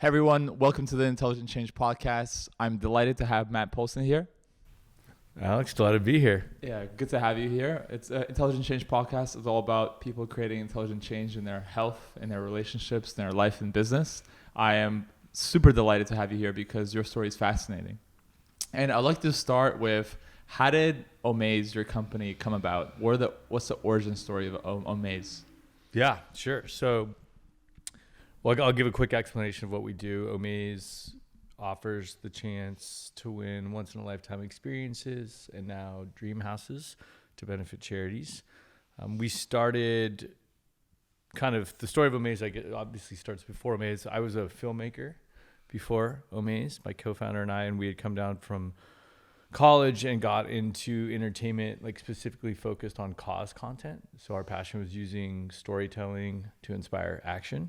Hey everyone, welcome to the Intelligent Change podcast. I'm delighted to have Matt Pohlson here. Alex, glad to be here. Yeah, good to have you here. It's Intelligent Change podcast is all about people creating intelligent change in their health, in their relationships, in their life and business. I am super delighted to have you here because your story is fascinating. And I'd like to start with, how did Omaze, your company, come about? What's the origin story of Omaze? Yeah, sure. I'll give a quick explanation of what we do. Omaze offers the chance to win once-in-a-lifetime experiences and now dream houses to benefit charities. We started the story of Omaze, obviously starts before Omaze. I was a filmmaker before Omaze, my co-founder and we had come down from college and got into entertainment, specifically focused on cause content. So our passion was using storytelling to inspire action.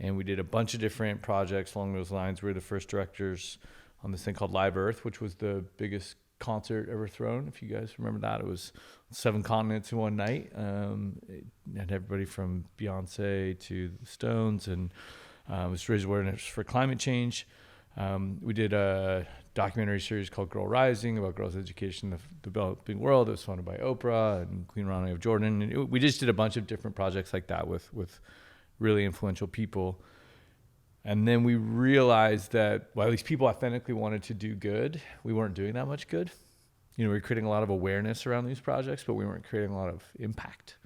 And we did a bunch of different projects along those lines. We were the first directors on this thing called Live Earth, which was the biggest concert ever thrown. If you guys remember that, it was 7 continents in one night. It had everybody from Beyonce to the Stones, and it was to raise awareness for climate change. We did a documentary series called Girl Rising about girls' education in the developing world. It was funded by Oprah and Queen Rania of Jordan. And we just did a bunch of different projects like that with really influential people. And then we realized that while these people authentically wanted to do good, we weren't doing that much good. We were creating a lot of awareness around these projects, but we weren't creating a lot of impact.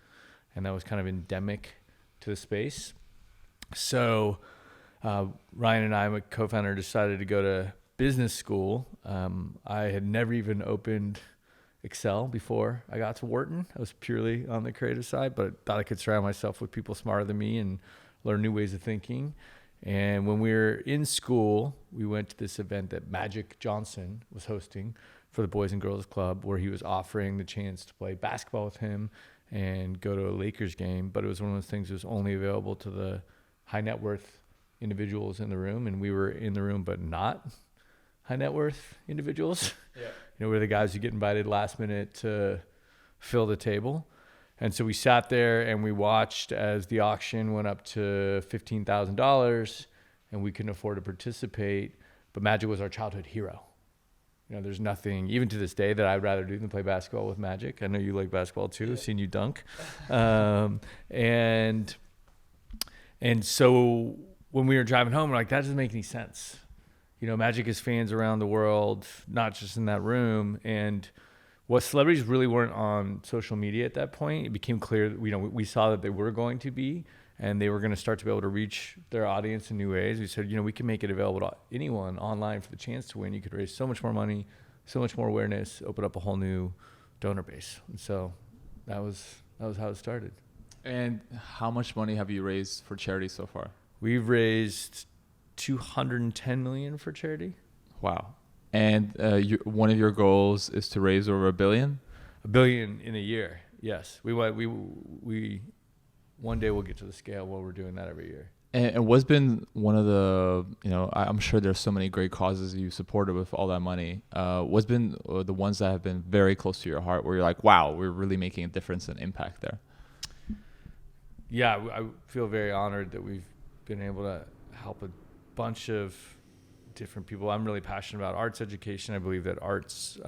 And that was kind of endemic to the space. So Ryan and I, my co-founder, decided to go to business school. I had never even opened Excel before I got to Wharton. I was purely on the creative side, but I thought I could surround myself with people smarter than me and learn new ways of thinking. And when we were in school, we went to this event that Magic Johnson was hosting for the Boys and Girls Club, where he was offering the chance to play basketball with him and go to a Lakers game. But it was one of those things that was only available to the high net worth individuals in the room. And we were in the room, but not high net worth individuals. Yeah. We're the guys who get invited last minute to fill the table. And so we sat there and we watched as the auction went up to $15,000 and we couldn't afford to participate. But Magic was our childhood hero. There's nothing, even to this day, that I'd rather do than play basketball with Magic. I know you like basketball too. I've seen you dunk. And so when we were driving home, we're like, that doesn't make any sense. Magic has fans around the world, not just in that room. And what celebrities really weren't on social media at that point, it became clear that we saw that they were going to be, and they were going to start to be able to reach their audience in new ways. We said, we can make it available to anyone online for the chance to win. You could raise so much more money, so much more awareness, open up a whole new donor base. And so that was how it started. And how much money have you raised for charity so far? We've raised $210 million for charity. Wow. And one of your goals is to raise over $1 billion? $1 billion in a year. Yes. We one day we'll get to the scale where we're doing that every year. And what's been one of the, I'm sure there's so many great causes you supported with all that money. What's been the ones that have been very close to your heart where you're like, wow, we're really making a difference and impact there? Yeah, I feel very honored that we've been able to help a bunch of different people. I'm really passionate about arts education. I believe that arts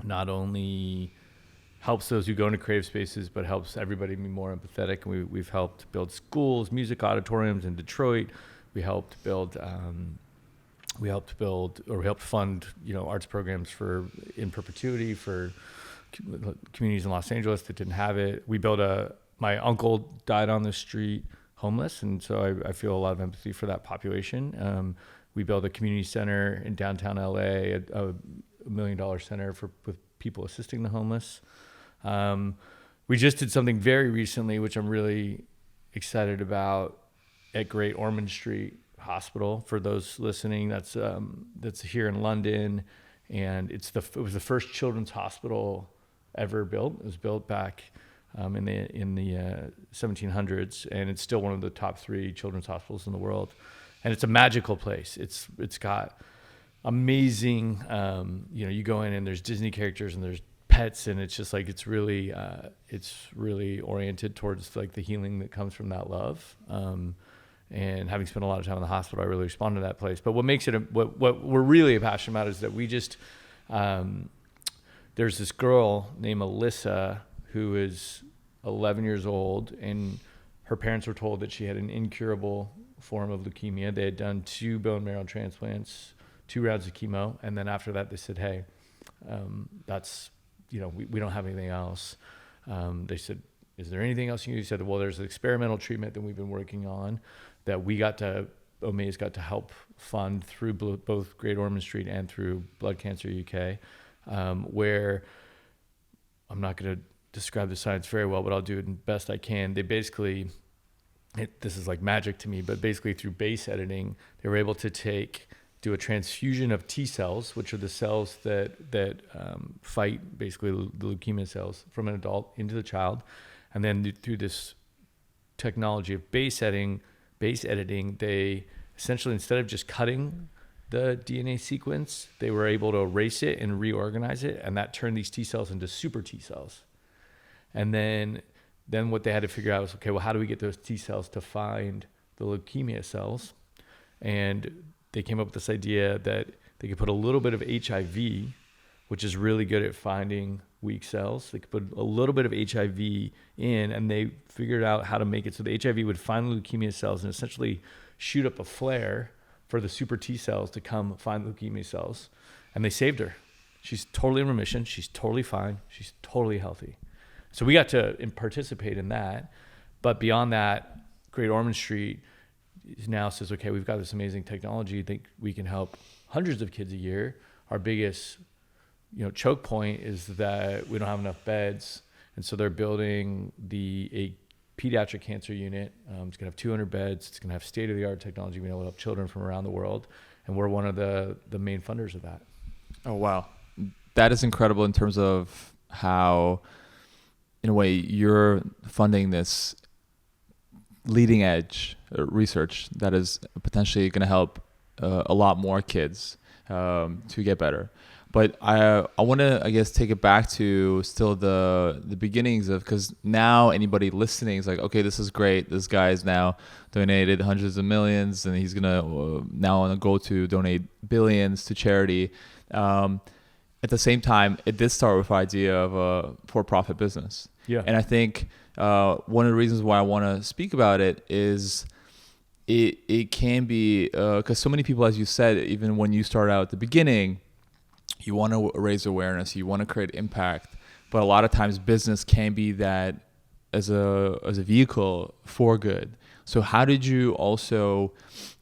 not only helps those who go into creative spaces, but helps everybody be more empathetic. And we've helped build schools, music auditoriums in Detroit. We helped fund, arts programs in perpetuity for communities in Los Angeles that didn't have it. We built my uncle died on the street homeless, and so I feel a lot of empathy for that population. We built a community center in downtown LA, a $1 million center with people assisting the homeless. We just did something very recently, which I'm really excited about, at Great Ormond Street Hospital. For those listening, that's here in London, and it was the first children's hospital ever built. It was built back in the 1700s, and it's still one of the top 3 children's hospitals in the world. And it's a magical place. It's got amazing, you go in and there's Disney characters and there's pets, and it's just it's really oriented towards the healing that comes from that love. And having spent a lot of time in the hospital, I really respond to that place. But what makes it, what we're really passionate about is that we just, there's this girl named Alyssa who is 11 years old, and her parents were told that she had an incurable form of leukemia. They had done 2 bone marrow transplants, 2 rounds of chemo. And then after that, they said, hey, that's, we don't have anything else. They said, is there anything else you can do? He said, well, there's an experimental treatment that we've been working on that Omaze got to help fund through both Great Ormond Street and through Blood Cancer UK, where I'm not going to describe the science very well, but I'll do it the best I can. They basically, this is like magic to me, but basically through base editing, they were able to do a transfusion of T cells, which are the cells that fight basically the leukemia cells from an adult into the child. And then through this technology of base editing, they essentially, instead of just cutting the DNA sequence, they were able to erase it and reorganize it. And that turned these T cells into super T cells. And then what they had to figure out was, okay, well, how do we get those T cells to find the leukemia cells? And they came up with this idea that they could put a little bit of HIV, which is really good at finding weak cells. They could put a little bit of HIV in, and they figured out how to make it so the HIV would find the leukemia cells and essentially shoot up a flare for the super T cells to come find leukemia cells. And they saved her. She's totally in remission. She's totally fine. She's totally healthy. So we got to participate in that. But beyond that, Great Ormond Street now says, okay, we've got this amazing technology. I think we can help hundreds of kids a year. Our biggest choke point is that we don't have enough beds. And so they're building a pediatric cancer unit. It's going to have 200 beds. It's going to have state-of-the-art technology. We know help children from around the world. And we're one of the main funders of that. Oh, wow. That is incredible in terms of how, in a way, you're funding this leading edge research that is potentially going to help a lot more kids to get better. But I want to, I guess, take it back to still the beginnings of, because now anybody listening is like, okay, this is great. This guy's now donated hundreds of millions, and he's gonna now on a goal to donate billions to charity. At the same time, it did start with the idea of a for-profit business. Yeah. And I think one of the reasons why I want to speak about it is it can be because so many people, as you said, even when you start out at the beginning, you want to raise awareness, you want to create impact, but a lot of times business can be that as a vehicle for good. So how did you also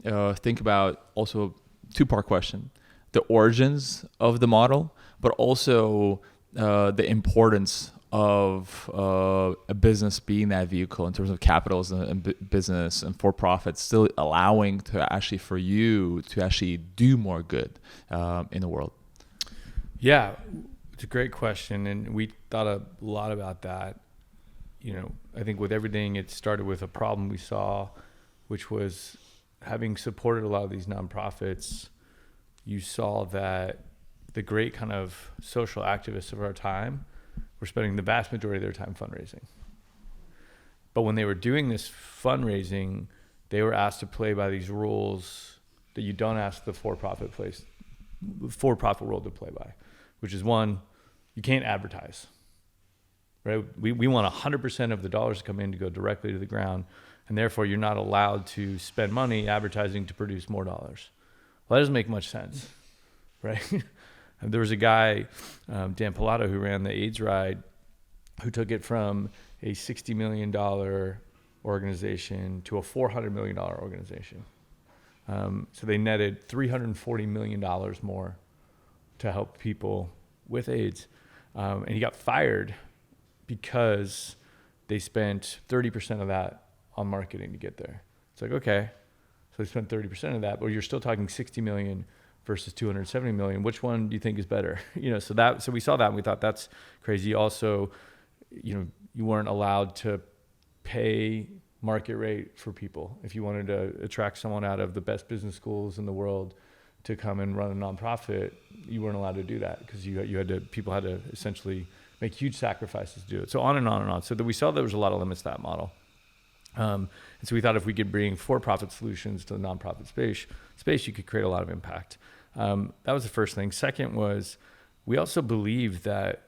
think about, also 2-part question, the origins of the model, but also the importance of a business being that vehicle in terms of capitalism and business and for profit, still allowing to actually for you to actually do more good in the world? Yeah, it's a great question. And we thought a lot about that. I think with everything, it started with a problem we saw, which was having supported a lot of these nonprofits, you saw that the great kind of social activists of our time were spending the vast majority of their time fundraising. But when they were doing this fundraising, they were asked to play by these rules that you don't ask the for-profit world to play by, which is, one, you can't advertise, right? We want 100% of the dollars to come in to go directly to the ground, and therefore you're not allowed to spend money advertising to produce more dollars. Well, that doesn't make much sense, right? And there was a guy, Dan Pilato, who ran the AIDS Ride, who took it from a $60 million organization to a $400 million organization. So they netted $340 million more to help people with AIDS. And he got fired because they spent 30% of that on marketing to get there. It's like, okay, so they spent 30% of that, but you're still talking 60 million versus 270 million. Which one do you think is better? So we saw that and we thought that's crazy. Also, you weren't allowed to pay market rate for people. If you wanted to attract someone out of the best business schools in the world to come and run a nonprofit, you weren't allowed to do that because people had to essentially make huge sacrifices to do it. So on and on and on. So that we saw there was a lot of limits to that model. And so we thought if we could bring for-profit solutions to the nonprofit space, you could create a lot of impact. That was the first thing. Second was we also believe that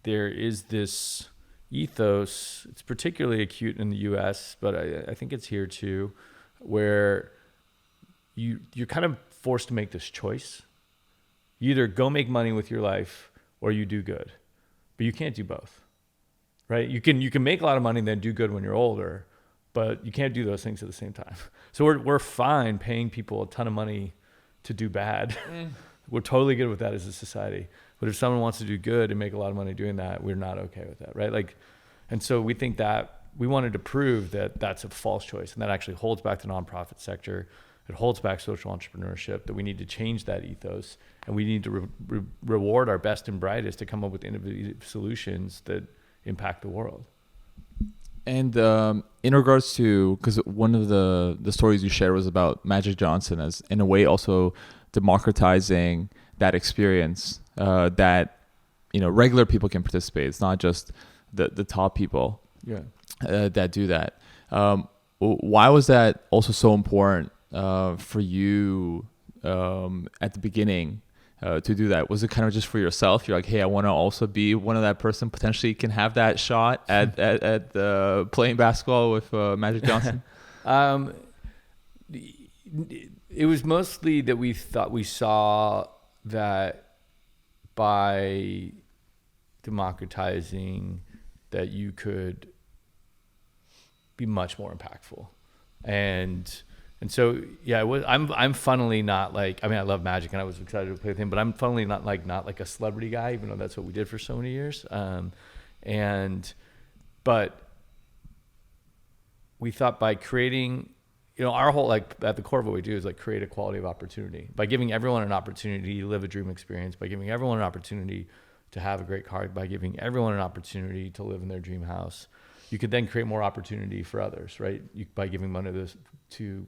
there is this ethos, it's particularly acute in the US, but I think it's here too, where you're kind of forced to make this choice. You either go make money with your life or you do good, but you can't do both, right? You can make a lot of money and then do good when you're older, but you can't do those things at the same time. So we're fine paying people a ton of money to do bad. We're totally good with that as a society. But if someone wants to do good and make a lot of money doing that, we're not okay with that, right? Like, and so we think that we wanted to prove that that's a false choice, and that actually holds back the nonprofit sector. It holds back social entrepreneurship, that we need to change that ethos, and we need to reward our best and brightest to come up with innovative solutions that impact the world. And in regards to, because one of the stories you shared was about Magic Johnson as, in a way, also democratizing that experience that, you know, regular people can participate. It's not just the top people that do that. Why was that also so important for you at the beginning to do that? Was it kind of just for yourself? You're like, hey, I want to also be one of that person, potentially can have that shot at playing basketball with Magic Johnson? It was mostly that we thought we saw that by democratizing that you could be much more impactful. And so, yeah, I'm funnily not like, I mean, I love Magic and I was excited to play with him, but I'm funnily not like a celebrity guy, even though that's what we did for so many years. But we thought by creating, you know, our whole, like, at the core of what we do is like create equality of opportunity by giving everyone an opportunity to live a dream experience, by giving everyone an opportunity to have a great car, by giving everyone an opportunity to live in their dream house. You could then create more opportunity for others, right? By giving money to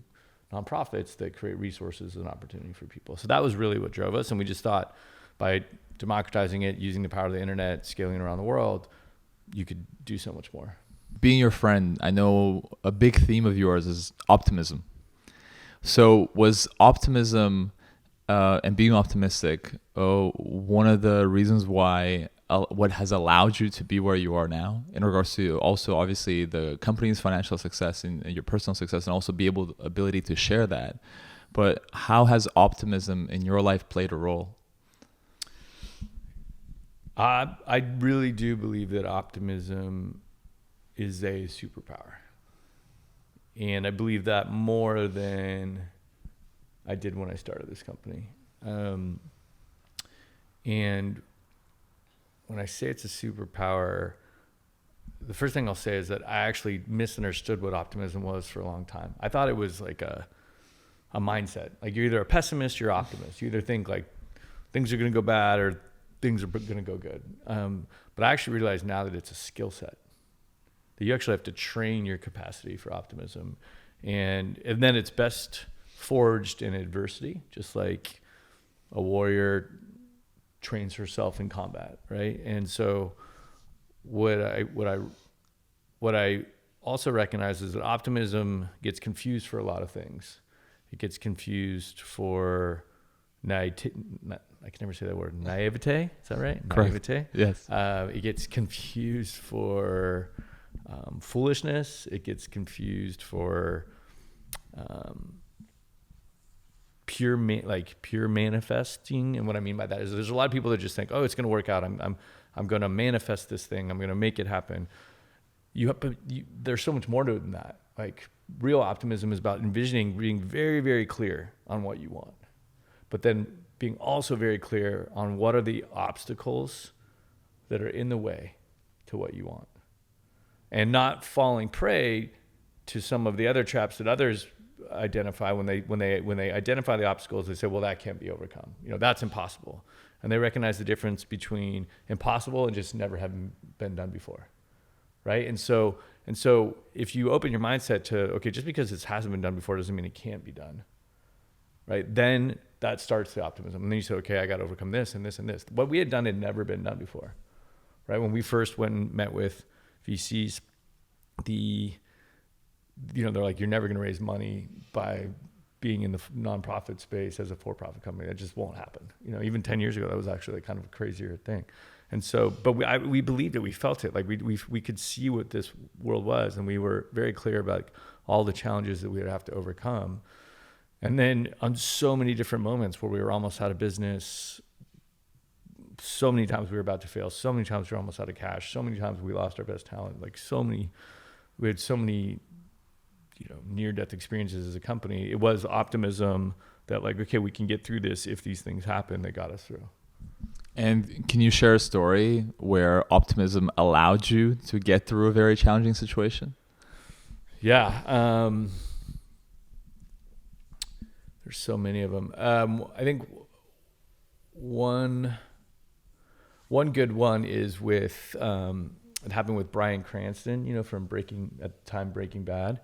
nonprofits that create resources and opportunity for people. So that was really what drove us. And we just thought by democratizing it, using the power of the internet, scaling it around the world, you could do so much more. Being your friend, I know a big theme of yours is optimism. So was optimism and being optimistic one of the reasons why what has allowed you to be where you are now, in regards to also obviously the company's financial success and your personal success, and also ability to share that? But how has optimism in your life played a role? I really do believe that optimism is a superpower. And I believe that more than I did when I started this company. And when I say it's a superpower, the first thing I'll say is that I actually misunderstood what optimism was for a long time. I thought it was like a mindset. Like, you're either a pessimist or you're an optimist. You either think like things are going to go bad or things are going to go good. But I actually realize now that it's a skill set, that you actually have to train your capacity for optimism. And then it's best forged in adversity, just like a warrior trains herself in combat, right? And so what I also recognize is that optimism gets confused for a lot of things. It gets confused for I can never say that word, naivete. Is that right? Correct. Naivete. Yes. It gets confused for foolishness. It gets confused for pure manifesting. And what I mean by that is there's a lot of people that just think, oh, it's going to work out. I'm going to manifest this thing. I'm going to make it happen. There's so much more to it than that. Like, real optimism is about envisioning, being very, very clear on what you want, but then being also very clear on what are the obstacles that are in the way to what you want, and not falling prey to some of the other traps that others identify when they identify the obstacles. They say, well, that can't be overcome. You know, that's impossible. And they recognize the difference between impossible and just never having been done before. Right. And so if you open your mindset to, okay, just because it hasn't been done before doesn't mean it can't be done. Right. Then that starts the optimism. And then you say, okay, I got to overcome this and this and this. What we had done had never been done before. Right. When we first went and met with VCs, they're like, you're never going to raise money by being in the nonprofit space as a for-profit company. That just won't happen. Even 10 years ago, that was actually kind of a crazier thing. And so, but we believed it, we felt it, like we could see what this world was, and we were very clear about all the challenges that we would have to overcome. And then on so many different moments where we were almost out of business, so many times we were about to fail, so many times we were almost out of cash, so many times we lost our best talent, we had so many near-death experiences as a company. It was optimism that like, okay, we can get through this if these things happen that got us through. And can you share a story where optimism allowed you to get through a very challenging situation? Yeah. There's so many of them. I think one good one is with, it happened with Bryan Cranston, from Breaking Bad.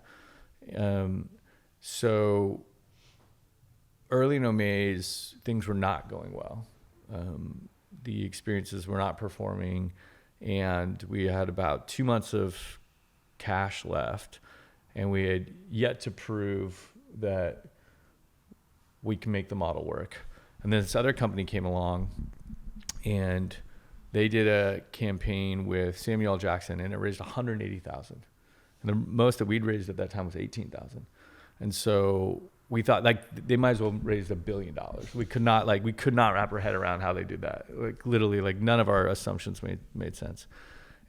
So early in Omaze, things were not going well. The experiences were not performing, and we had about 2 months of cash left, and we had yet to prove that we can make the model work. And then this other company came along, and they did a campaign with Samuel L. Jackson, and it raised $180,000. And the most that we'd raised at that time was $18,000. And so we thought like they might as well raise $1 billion. We could not wrap our head around how they did that. Like literally, like none of our assumptions made sense.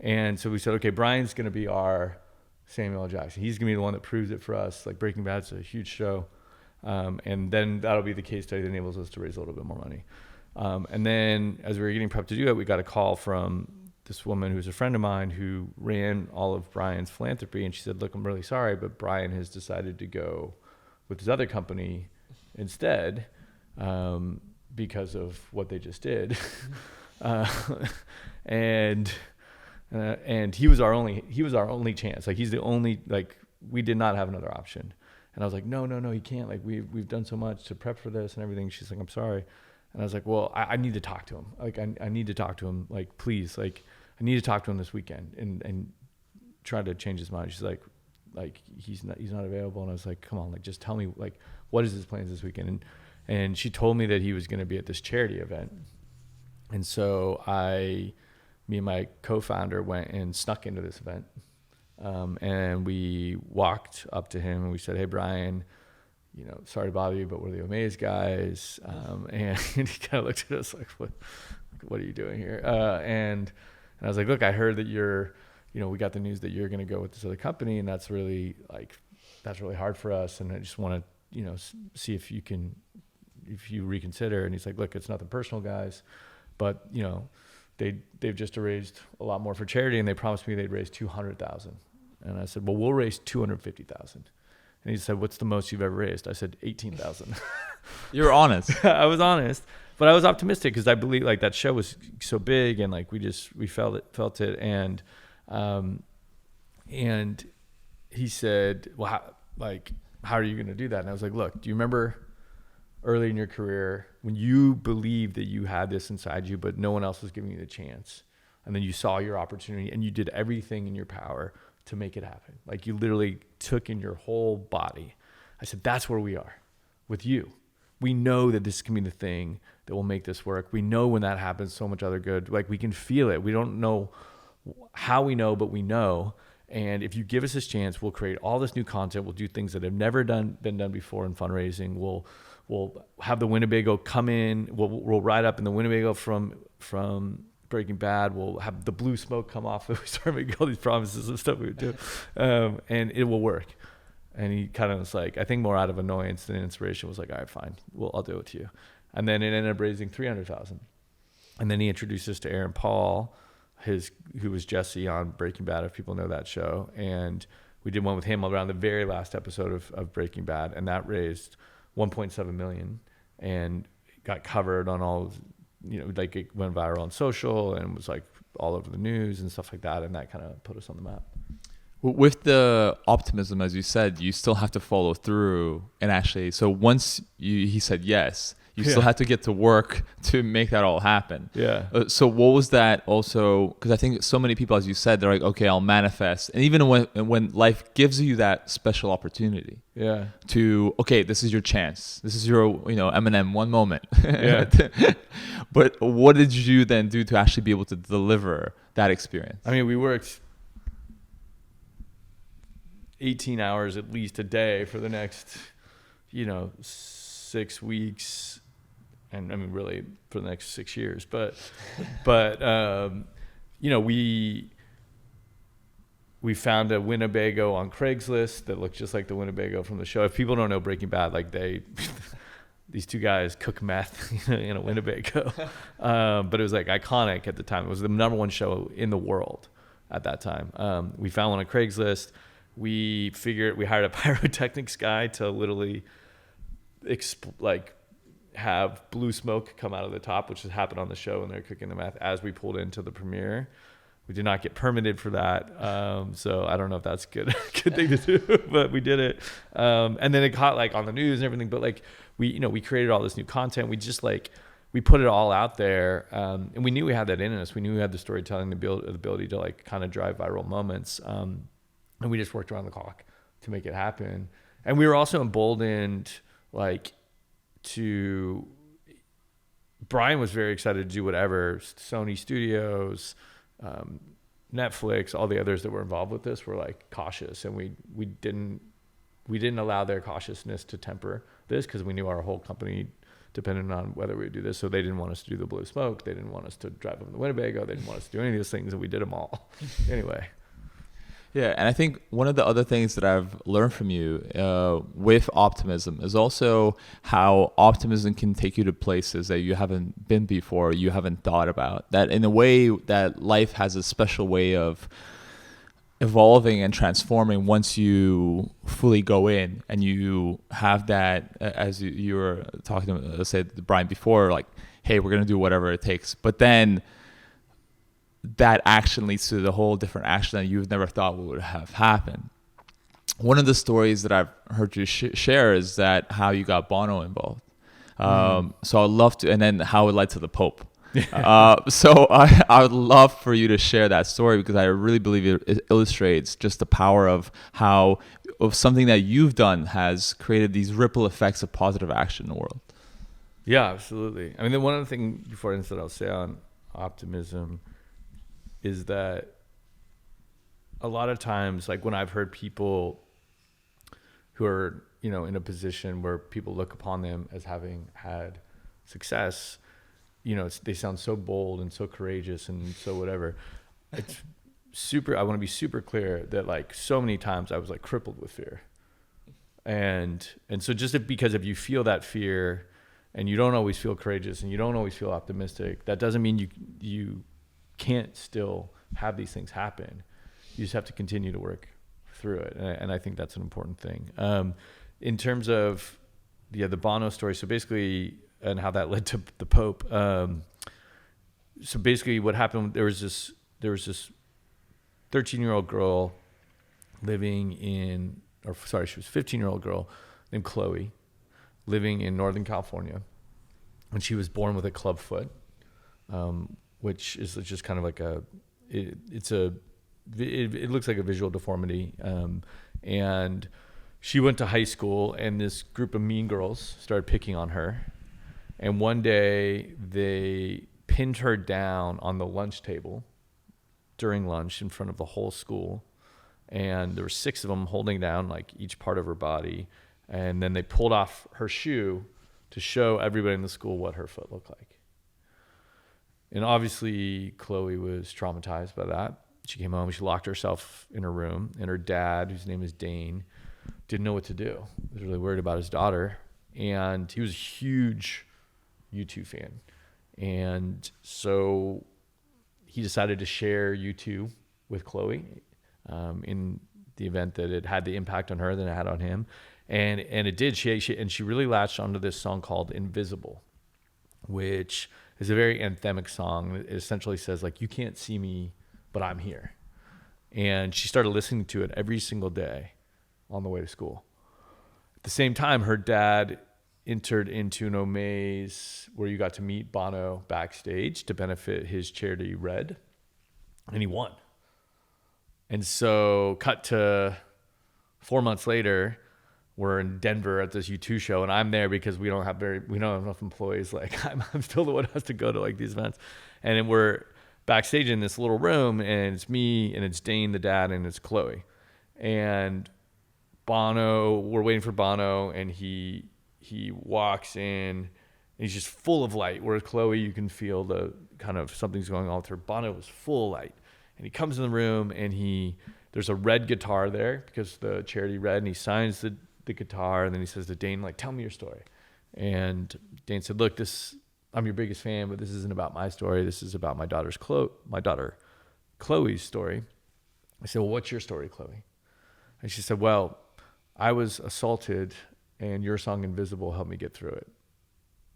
And so we said, okay, Brian's going to be our Samuel L. Jackson. He's going to be the one that proves it for us. Like Breaking Bad's a huge show. And then that'll be the case study that enables us to raise a little bit more money. And then as we were getting prepped to do it, we got a call from this woman who's a friend of mine who ran all of Brian's philanthropy. And she said, look, I'm really sorry, but Brian has decided to go with this other company instead, because of what they just did. And he was our only chance. Like he's the only, like we did not have another option. And I was like, no, he can't. Like we've done so much to prep for this and everything. She's like, I'm sorry. And I was like, well, I need to talk to him. Like I need to talk to him. Like, please, like I need to talk to him this weekend and try to change his mind. She's like he's not available. And I was like, come on, like just tell me like what is his plans this weekend? And she told me that he was going to be at this charity event. And so me and my co-founder went and snuck into this event. And we walked up to him and we said, hey, Brian, sorry to bother you, but we're the Omaze guys. And he kind of looked at us like, what are you doing here? And I was like, look, I heard that we got the news that you're going to go with this other company, and that's really hard for us. And I just want to, see if you reconsider. And he's like, look, it's nothing personal, guys, but they've just raised a lot more for charity, and they promised me they'd raise 200,000. And I said, well, we'll raise 250,000. And he said, what's the most you've ever raised? I said, 18,000. You were honest. I was honest, but I was optimistic because I believe like that show was so big, and like we felt it. And he said, well, how are you going to do that? And I was like, look, do you remember early in your career when you believed that you had this inside you, but no one else was giving you the chance? And then you saw your opportunity and you did everything in your power to make it happen. Like you literally took in your whole body. I said, that's where we are with you. We know that this can be the thing that will make this work. We know when that happens, so much other good, like we can feel it. We don't know how we know, but we know. And if you give us this chance, we'll create all this new content. We'll do things that have never been done before in fundraising. We'll have the Winnebago come in. We'll ride up in the Winnebago from Breaking Bad. We'll have the blue smoke come off. We start making all these promises of stuff we would do, and it will work. And he kind of was like, I think more out of annoyance than inspiration, was like, all right, fine, I'll do it to you. And then it ended up raising 300,000. And then he introduced us to Aaron Paul, who was Jesse on Breaking Bad, if people know that show. And we did one with him around the very last episode of Breaking Bad, and that raised 1.7 million and got covered on all, like it went viral on social and was like all over the news and stuff like that. And that kind of put us on the map. With the optimism, as you said, you still have to follow through and actually, so once he said yes, You still had to get to work to make that all happen. Yeah. So what was that also? Because I think so many people, as you said, they're like, okay, I'll manifest. And even when life gives you that special opportunity Yeah. to, okay, this is your chance. This is your, Eminem, one moment. Yeah. But what did you then do to actually be able to deliver that experience? I mean, we worked 18 hours at least a day for the next, 6 weeks. And I mean, really for the next 6 years, but we found a Winnebago on Craigslist that looked just like the Winnebago from the show. If people don't know Breaking Bad, like these two guys cook meth in a Winnebago. But it was like iconic at the time. It was the number one show in the world at that time. We found one on Craigslist. We hired a pyrotechnics guy to literally have blue smoke come out of the top, which has happened on the show when they're cooking the meth as we pulled into the premiere. We did not get permitted for that. So I don't know if that's good thing to do, but we did it. And then it caught on the news and everything, but we created all this new content. We just we put it all out there. And we knew we had that in us. We knew we had the storytelling, the ability to kind of drive viral moments. And we just worked around the clock to make it happen. And we were also emboldened, Brian was very excited to do whatever. Sony Studios, Netflix, all the others that were involved with this were cautious, and we didn't allow their cautiousness to temper this, because we knew our whole company depended on whether we would do this. So they didn't want us to do the blue smoke. They didn't want us to drive up in the Winnebago. They didn't want us to do any of those things, and we did them all anyway. Yeah, and I think one of the other things that I've learned from you with optimism is also how optimism can take you to places that you haven't been before, you haven't thought about. That in a way that life has a special way of evolving and transforming once you fully go in and you have that, as you were talking to, let's say, Brian before, hey, we're going to do whatever it takes. But then that action leads to the whole different action that you've never thought would have happened. One of the stories that I've heard you share is that how you got Bono involved. So I'd love to, and then how it led to the Pope. So I would love for you to share that story, because I really believe it illustrates just the power of how something that you've done has created these ripple effects of positive action in the world. Yeah, absolutely. I mean, one other thing before I answer that I'll say on optimism is that a lot of times, when I've heard people who are, in a position where people look upon them as having had success, they sound so bold and so courageous and so whatever. It's I want to be super clear that so many times I was crippled with fear. And so just because if you feel that fear and you don't always feel courageous and you don't always feel optimistic, that doesn't mean you can't still have these things happen. You just have to continue to work through it. And I think that's an important thing. In terms of the Bono story, so basically, and how that led to the Pope. So basically what happened, there was this 13-year-old girl she was a 15-year-old girl named Chloe, living in Northern California. And she was born with a club foot, which is just kind of it looks like a visual deformity. And she went to high school, and this group of mean girls started picking on her. And one day they pinned her down on the lunch table during lunch in front of the whole school. And there were 6 of them holding down each part of her body. And then they pulled off her shoe to show everybody in the school what her foot looked like. And obviously Chloe was traumatized by that. She came home, she locked herself in her room, and her dad, whose name is Dane, didn't know what to do. He was really worried about his daughter. And he was a huge U2 fan. And so he decided to share U2 with Chloe in the event that it had the impact on her than it had on him. And it did. She really latched onto this song called Invisible, which is a very anthemic song. It essentially says you can't see me, but I'm here. And she started listening to it every single day on the way to school. At the same time, her dad entered into an Omaze where you got to meet Bono backstage to benefit his charity Red, and he won. And so cut to 4 months later, we're in Denver at this U2 show, and I'm there because we don't have enough employees. Like I'm still the one who has to go to like these events, and then we're backstage in this little room, and it's me and it's Dane, the dad, and it's Chloe, and Bono. We're waiting for Bono, and he walks in, and he's just full of light. Whereas Chloe, you can feel the kind of something's going on with her. Bono was full of light, and he comes in the room, and there's a red guitar there because the charity Red, and he signs the guitar, and then he says to Dane, like, tell me your story. And Dane said, look, I'm your biggest fan, but this isn't about my story. This is about my daughter Chloe's story. I said, well, what's your story, Chloe? And she said, well, I was assaulted, and your song Invisible helped me get through it.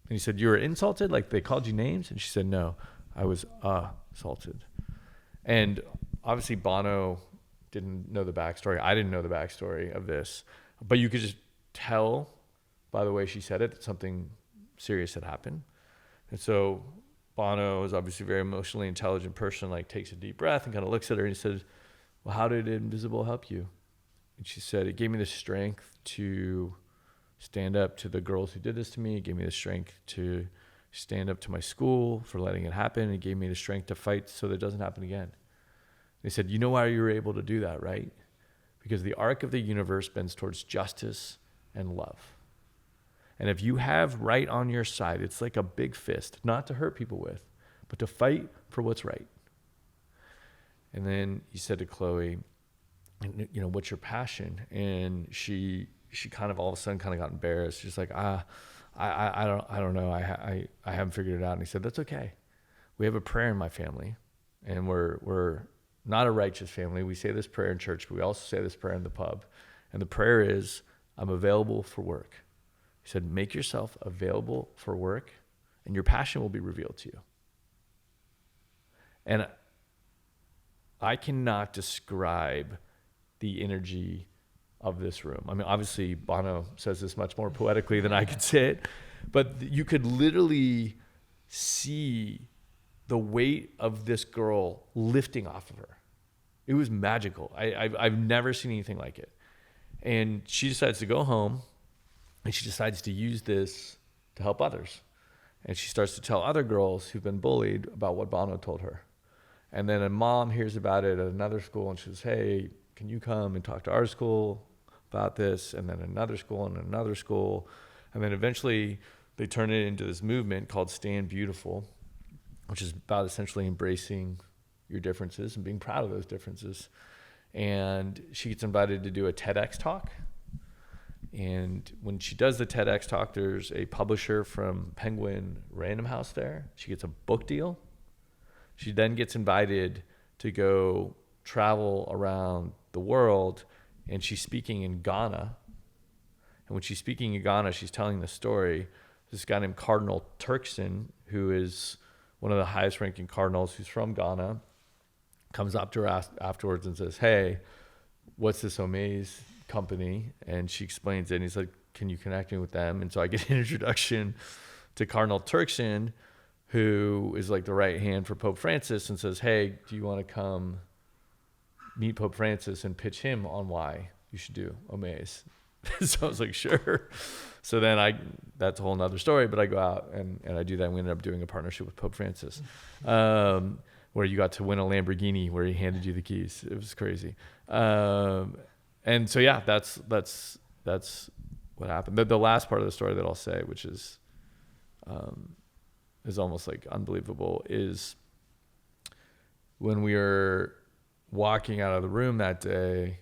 And he said, you were insulted? Like they called you names? And she said, no, I was assaulted. And obviously Bono didn't know the backstory. I didn't know the backstory of this, but you could just tell by the way she said it that something serious had happened. And so Bono is obviously a very emotionally intelligent person, like takes a deep breath and kind of looks at her and he says, well, how did Invisible help you? And she said, it gave me the strength to stand up to the girls who did this to me. It gave me the strength to stand up to my school for letting it happen. It gave me the strength to fight so that it doesn't happen again. They said, you know why you were able to do that, right? Because the arc of the universe bends towards justice and love. And if you have right on your side, it's like a big fist, not to hurt people with, but to fight for what's right. And then he said to Chloe, you know, what's your passion? And she kind of all of a sudden kind of got embarrassed. She's like, I don't know. I haven't figured it out. And he said, that's okay. We have a prayer in my family, and we're not a righteous family. We say this prayer in church, but we also say this prayer in the pub. And the prayer is, I'm available for work. He said, make yourself available for work, and your passion will be revealed to you. And I cannot describe the energy of this room. I mean, obviously, Bono says this much more poetically than I could say it, but you could literally see the weight of this girl lifting off of her. It was magical. I've never seen anything like it. And she decides to go home, and she decides to use this to help others. And she starts to tell other girls who've been bullied about what Bono told her. And then a mom hears about it at another school, and she says, hey, can you come and talk to our school about this? And then another school and another school. And then eventually they turn it into this movement called Stand Beautiful, which is about essentially embracing your differences and being proud of those differences. And she gets invited to do a TEDx talk. And when she does the TEDx talk, there's a publisher from Penguin Random House there. She gets a book deal. She then gets invited to go travel around the world, and she's speaking in Ghana. And when she's speaking in Ghana, she's telling the story. This guy named Cardinal Turkson, who is one of the highest ranking cardinals, who's from Ghana, comes up to her afterwards and says, hey, what's this Omaze company? And she explains it, and he's like, can you connect me with them? And so I get an introduction to Cardinal Turkson, who is like the right hand for Pope Francis, and says, hey, do you want to come meet Pope Francis and pitch him on why you should do Omaze? So I was like, sure. So then that's a whole nother story, but I go out and I do that, and we ended up doing a partnership with Pope Francis, where you got to win a Lamborghini where he handed you the keys. It was crazy. And so, yeah, that's what happened. But the last part of the story that I'll say, which is almost like unbelievable, is when we were walking out of the room that day,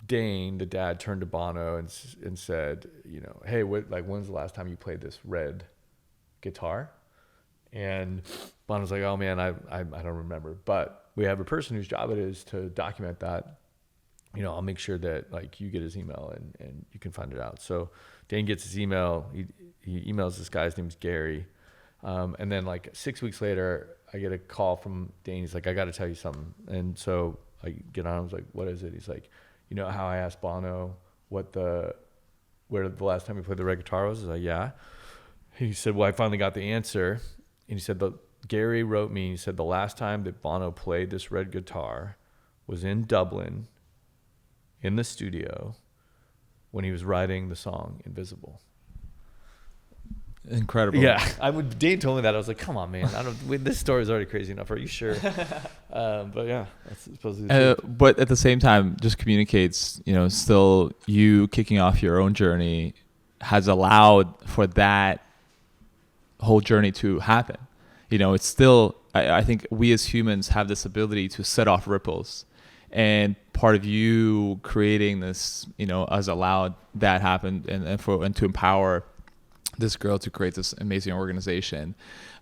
Dane, the dad, turned to Bono and said, you know, hey, when's the last time you played this red guitar? And Bono's like, oh man, I don't remember, but we have a person whose job it is to document that. You know, I'll make sure that like you get his email and you can find it out. So Dane gets his email. He emails this guy. His name's Gary. And then like 6 weeks later, I get a call from Dane. He's like, I got to tell you something. And so I get on. I was like, what is it? He's like, you know how I asked Bono what the where the last time you played the red guitar was? I was like, yeah. He said, well, I finally got the answer. And he said, Gary wrote me, he said the last time that Bono played this red guitar was in Dublin in the studio when he was writing the song Invisible. Incredible. Yeah, Dane told me that. I was like, come on, man. This story is already crazy enough. Are you sure? But yeah, that's supposedly the truth. But at the same time, just communicates, still you kicking off your own journey has allowed for that whole journey to happen. It's still, I think we as humans have this ability to set off ripples. And part of you creating this, has allowed that happen and to empower this girl to create this amazing organization.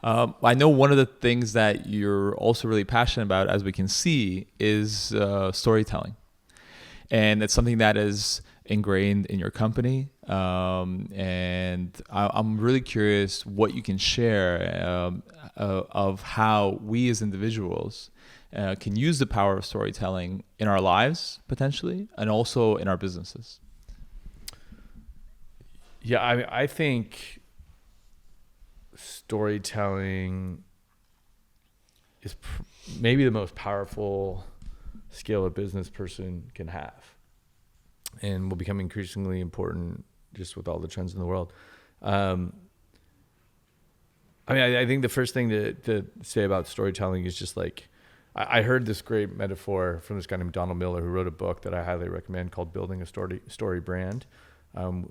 I know one of the things that you're also really passionate about, as we can see, is storytelling. And it's something that is ingrained in your company. And I'm really curious what you can share of how we as individuals can use the power of storytelling in our lives, potentially, and also in our businesses. Yeah, I think storytelling is maybe the most powerful skill a business person can have, and will become increasingly important just with all the trends in the world. I think the first thing to say about storytelling is just like, I heard this great metaphor from this guy named Donald Miller, who wrote a book that I highly recommend called Building a Story Brand.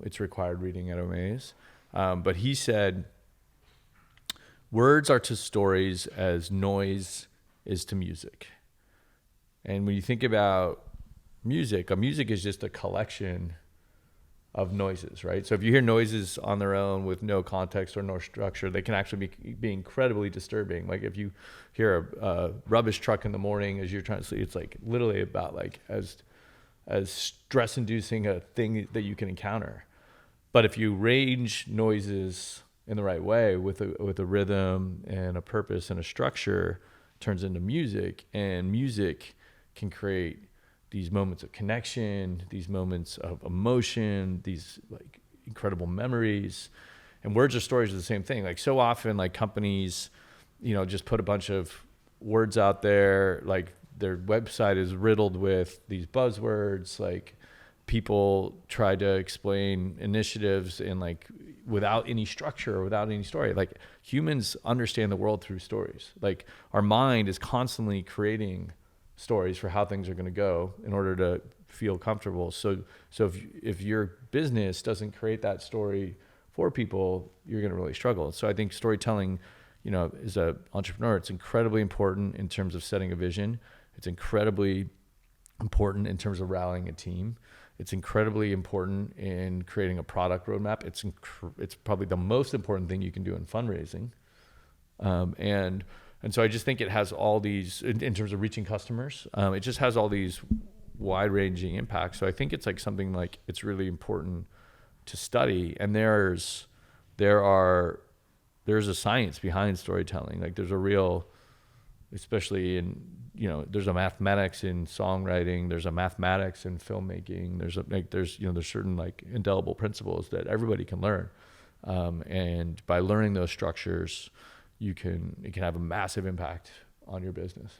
It's required reading at Omaze. But he said, words are to stories as noise is to music. And when you think about music, music is just a collection of noises, right? So if you hear noises on their own with no context or no structure, they can actually be incredibly disturbing. Like if you hear a rubbish truck in the morning as you're trying to sleep, it's like literally about like as stress-inducing a thing that you can encounter. But if you range noises in the right way with a rhythm and a purpose and a structure, it turns into music, and music can create these moments of connection, these moments of emotion, these like incredible memories. And words or stories are the same thing. Like so often, like companies, just put a bunch of words out there, like their website is riddled with these buzzwords, like people try to explain initiatives and like without any structure or without any story. Like humans understand the world through stories. Like our mind is constantly creating stories for how things are going to go in order to feel comfortable. So if your business doesn't create that story for people, you're going to really struggle. So I think storytelling, as an entrepreneur, it's incredibly important in terms of setting a vision. It's incredibly important in terms of rallying a team. It's incredibly important in creating a product roadmap. It's probably the most important thing you can do in fundraising. And so I just think it has all these, in terms of reaching customers, it just has all these wide-ranging impacts. So I think it's like something like it's really important to study. And there's a science behind storytelling. Like there's a real, especially in, there's a mathematics in songwriting, there's a mathematics in filmmaking, there's certain like indelible principles that everybody can learn. And by learning those structures, it can have a massive impact on your business.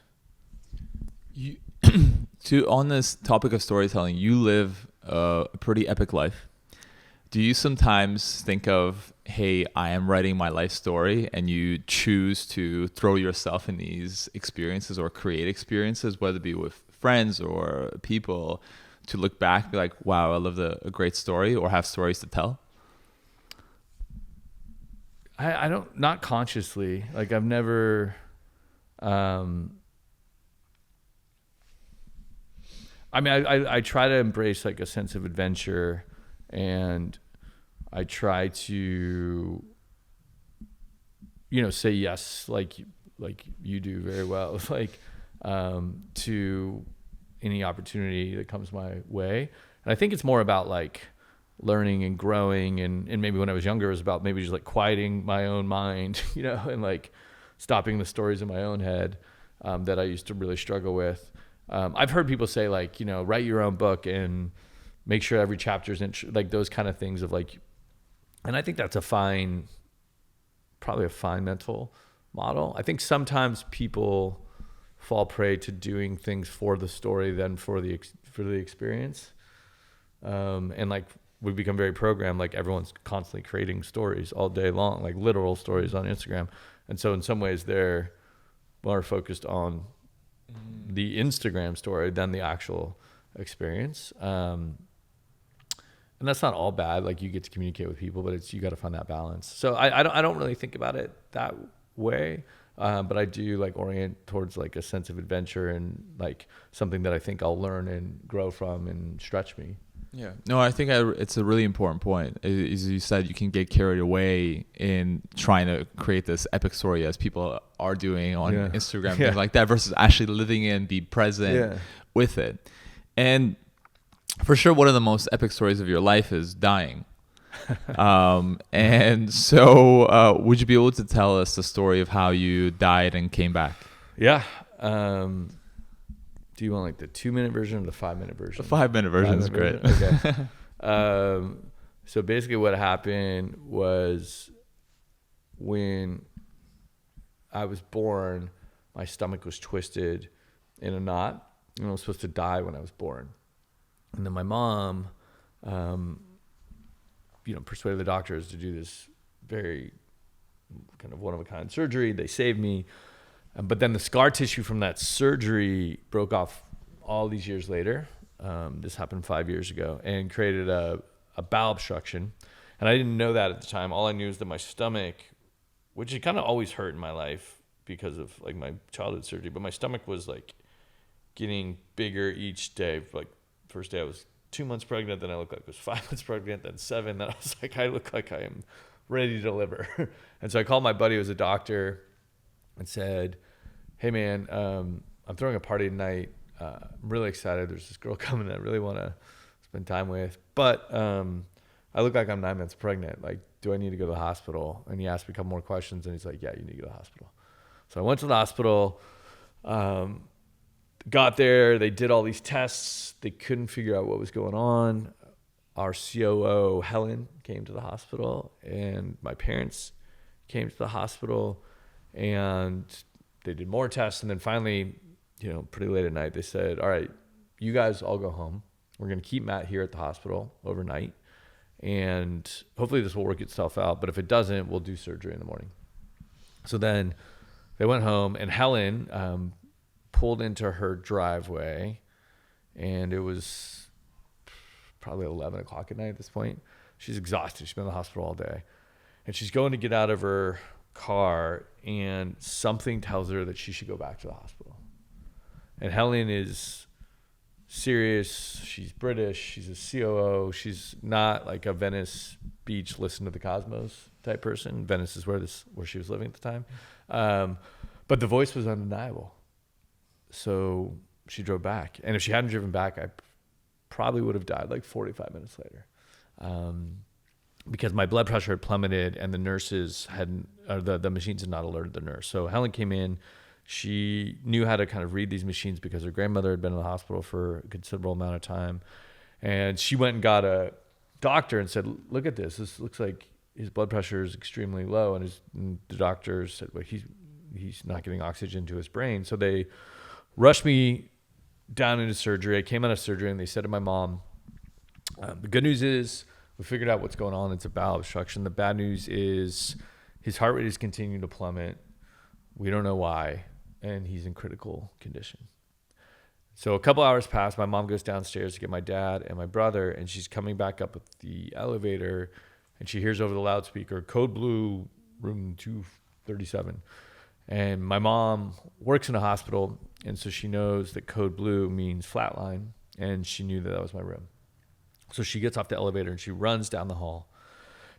On this topic of storytelling, you live a pretty epic life. Do you sometimes think of, hey, I am writing my life story, and you choose to throw yourself in these experiences or create experiences, whether it be with friends or people, to look back and be like, wow, I lived a great story, or have stories to tell? I don't, not consciously. Like I've never, I try to embrace like a sense of adventure, and I try to, say yes, like you do very well, like, to any opportunity that comes my way. And I think it's more about like learning and growing, and maybe when I was younger, it was about maybe just like quieting my own mind, and like stopping the stories in my own head, that I used to really struggle with. I've heard people say like, write your own book and make sure every chapter is like those kind of things of like, and I think that's probably a fine mental model. I think sometimes people fall prey to doing things for the story than for the experience. And like we become very programmed, like everyone's constantly creating stories all day long, like literal stories on Instagram. And so in some ways they're more focused on the Instagram story than the actual experience. And that's not all bad. Like you get to communicate with people, but you got to find that balance. So I don't really think about it that way. But I do like orient towards like a sense of adventure and like something that I think I'll learn and grow from and stretch me. Yeah. No, I think it's a really important point. As you said, you can get carried away in trying to create this epic story as people are doing on Instagram, things like that, versus actually living in, be present with it. And for sure, one of the most epic stories of your life is dying. And so would you be able to tell us the story of how you died and came back? Yeah. Do you want like the 2-minute version or the 5-minute version? The 5-minute version is great. Okay. So basically what happened was when I was born, my stomach was twisted in a knot and I was supposed to die when I was born. And then my mom, persuaded the doctors to do this very kind of one-of-a-kind surgery. They saved me. But then the scar tissue from that surgery broke off all these years later. This happened 5 years ago and created a bowel obstruction. And I didn't know that at the time. All I knew is that my stomach, which had kind of always hurt in my life because of like my childhood surgery, but my stomach was like getting bigger each day. Like first day I was 2 months pregnant, then I looked like I was 5 months pregnant, then 7. Then I was like, I look like I am ready to deliver. And so I called my buddy who was a doctor and said, hey man, I'm throwing a party tonight. I'm really excited. There's this girl coming that I really want to spend time with, but I look like I'm 9 months pregnant. Like, do I need to go to the hospital? And he asked me a couple more questions and he's like, yeah, you need to go to the hospital. So I went to the hospital, got there. They did all these tests. They couldn't figure out what was going on. Our COO, Helen, came to the hospital and my parents came to the hospital and they did more tests. And then finally, pretty late at night, they said, all right, you guys all go home. We're going to keep Matt here at the hospital overnight. And hopefully this will work itself out. But if it doesn't, we'll do surgery in the morning. So then they went home and Helen pulled into her driveway and it was probably 11 o'clock at night at this point. She's exhausted. She's been in the hospital all day. And she's going to get out of her car and something tells her that she should go back to the hospital. And Helen is serious. She's British. She's a COO. She's not like a Venice Beach, listen to the cosmos type person. Venice is where she was living at the time. But the voice was undeniable. So she drove back. And if she hadn't driven back, I probably would have died like 45 minutes later. Because my blood pressure had plummeted and the nurses the machines had not alerted the nurse. So Helen came in. She knew how to kind of read these machines because her grandmother had been in the hospital for a considerable amount of time. And she went and got a doctor and said, look at this. This looks like his blood pressure is extremely low. And the doctor said, well, he's not getting oxygen to his brain. So they rushed me down into surgery. I came out of surgery and they said to my mom, the good news is we figured out what's going on. It's a bowel obstruction. The bad news is his heart rate is continuing to plummet. We don't know why. And he's in critical condition. So a couple hours pass. My mom goes downstairs to get my dad and my brother, and she's coming back up with the elevator, and she hears over the loudspeaker, code blue, room 237. And my mom works in a hospital, and so she knows that code blue means flatline, and she knew that was my room. So she gets off the elevator, and she runs down the hall.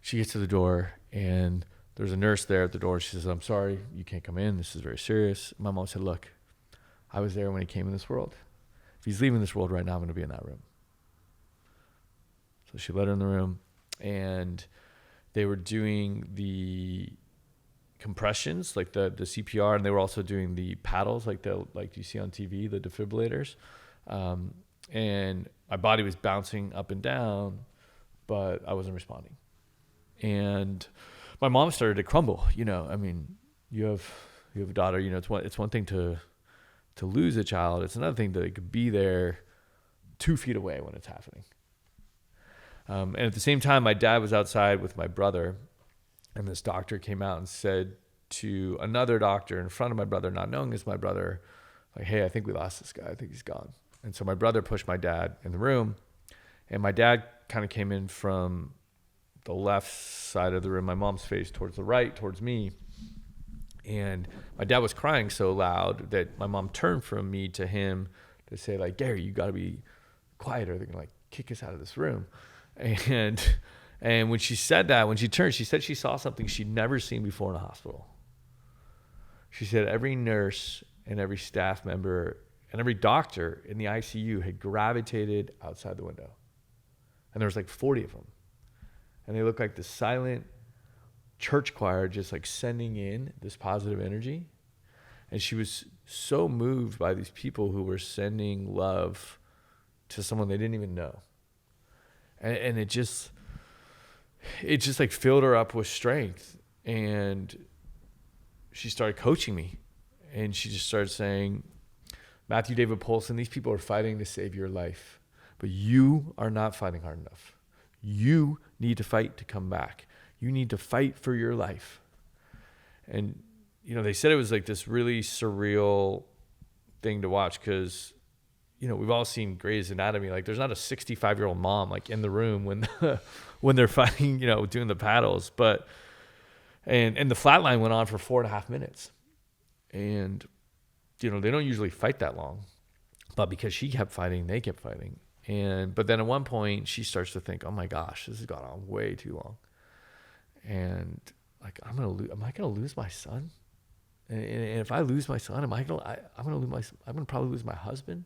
She gets to the door, and there's a nurse there at the door. She says, I'm sorry, you can't come in. This is very serious. My mom said, look, I was there when he came in this world. If he's leaving this world right now, I'm going to be in that room. So she let her in the room, and they were doing the compressions, like the CPR, and they were also doing the paddles, like you see on TV, the defibrillators. And my body was bouncing up and down, but I wasn't responding. And my mom started to crumble. You know, I mean, you have a daughter. You know, it's one thing to lose a child. It's another thing to like, be there 2 feet away when it's happening. And at the same time, my dad was outside with my brother, and this doctor came out and said to another doctor in front of my brother, not knowing it's my brother, like, hey, I think we lost this guy. I think he's gone. And so my brother pushed my dad in the room, and my dad kind of came in from the left side of the room, my mom's face towards the right, towards me. And my dad was crying so loud that my mom turned from me to him to say, like, Gary, you got to be quiet or they're going to like kick us out of this room. And when she said that, when she turned, she said she saw something she'd never seen before in a hospital. She said every nurse and every staff member and every doctor in the ICU had gravitated outside the window. And there was like 40 of them. And they looked like the silent church choir just like sending in this positive energy. And she was so moved by these people who were sending love to someone they didn't even know. And it just like filled her up with strength. And she started coaching me. And she just started saying, Matthew David Pohlson, these people are fighting to save your life, but you are not fighting hard enough. You need to fight to come back. You need to fight for your life. And, you know, they said it was like this really surreal thing to watch because, you know, we've all seen Grey's Anatomy. Like there's not a 65-year-old mom like in the room when they're fighting, you know, doing the paddles. But, and the flatline went on for 4.5 minutes. And, you know, they don't usually fight that long. But because she kept fighting, they kept fighting. But then at one point she starts to think, oh my gosh, this has gone on way too long. And like, am I going to lose my son? And if I lose my son, I'm going to probably lose my husband.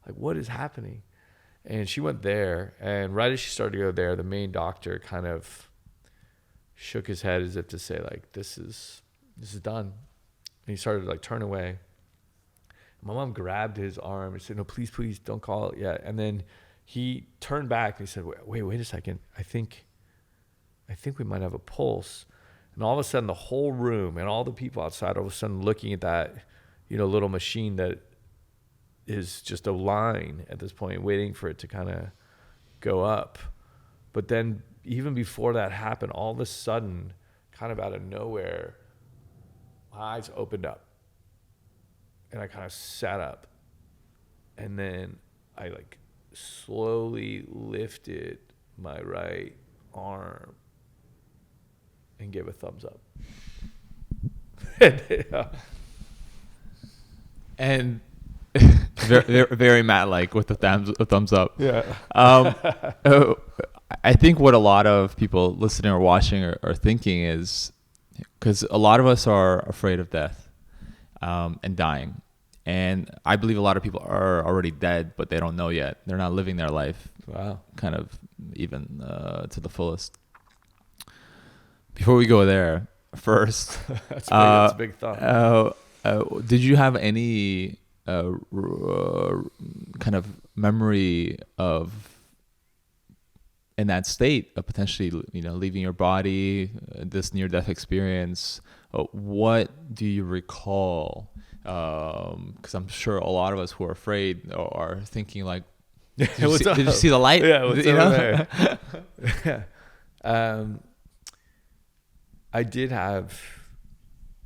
Like what is happening? And she went there, and right as she started to go there, the main doctor kind of shook his head as if to say like, this is done. And he started to like turn away. My mom grabbed his arm and said, no, please, don't call it yet. And then he turned back and he said, wait a second. I think we might have a pulse. And all of a sudden the whole room and all the people outside all of a sudden looking at that, you know, little machine that is just a line at this point, waiting for it to kind of go up. But then even before that happened, all of a sudden, kind of out of nowhere, my eyes opened up. And I kind of sat up, and then I like slowly lifted my right arm and gave a thumbs up. And very, very Matt-like with the thumbs up. Yeah. I think what a lot of people listening or watching are thinking is, because a lot of us are afraid of death. And dying. And I believe a lot of people are already dead, but they don't know yet. They're not living their life. Wow. Kind of even to the fullest. Before we go there, first. That's a big thought. Did you have any kind of memory of in that state of potentially, you know, leaving your body, this near-death experience? What do you recall? Because I'm sure a lot of us who are afraid are thinking like, did you see the light? Yeah, what's over there? I did have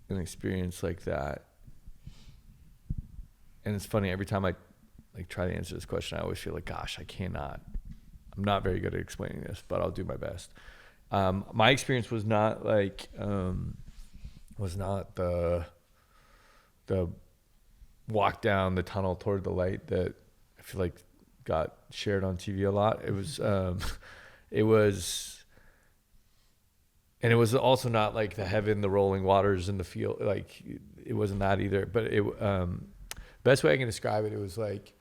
an experience like that. And it's funny, every time I like try to answer this question, I always feel like, gosh, I'm not very good at explaining this, but I'll do my best. My experience was not like, was not the walk down the tunnel toward the light that I feel like got shared on TV a lot. It was and it was also not like the heaven, the rolling waters in the field. Like it wasn't that either. But best way I can describe it, it was like